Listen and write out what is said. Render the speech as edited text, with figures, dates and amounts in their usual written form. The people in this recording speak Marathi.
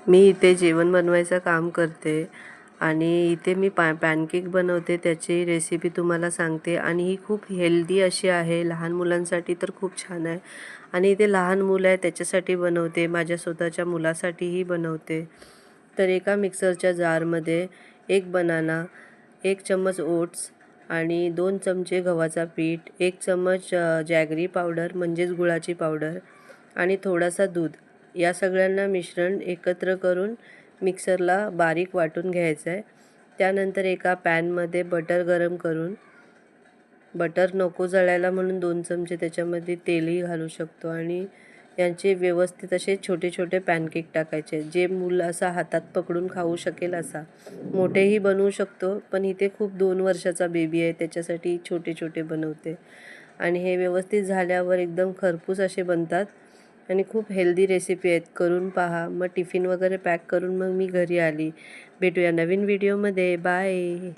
मी इथे जेवण बनवायचं काम करते आणि इथे मी पॅनकेक बनवते, त्याची रेसिपी तुम्हाला सांगते. आणि ही खूप हेल्दी अशी आहे, लहान मुलांसाठी तर खूप छान आहे. आणि इथे लहान मुलं आहे त्याच्यासाठी बनवते, माझ्या स्वतःच्या मुलासाठीही बनवते. तर एका मिक्सरच्या जारमध्ये 1 बनाना, 1 चम्मच ओट्स आणि 2 चमचे गव्हाचा पीठ, 1 चम्मच जॅगरी पावडर म्हणजेच गुळाची पावडर आणि थोडासा दूध, या सगळ्यांना मिश्रण एकत्र करून मिक्सरला बारीक वाटून घ्यायचं आहे. त्यानंतर एका पॅनमध्ये बटर गरम करून, बटर नको जळायला म्हणून 2 चमचे त्याच्यामध्ये तेलही घालू शकतो आणि यांचे व्यवस्थित असे छोटे छोटे पॅनकेक टाकायचे, जे मूल असा हातात पकडून खाऊ शकेल असा. मोठेही बनवू शकतो, पण इथे खूप 2 वर्षाचा बेबी आहे त्याच्यासाठी छोटे छोटे बनवते. आणि हे व्यवस्थित झाल्यावर एकदम खरपूस असे बनतात आणि खूप हेल्दी रेसिपी आहेत, करून पहा. मग टिफिन वगैरे पॅक करून मग मी घरी आली. भेटूया नवीन व्हिडिओमध्ये. बाय.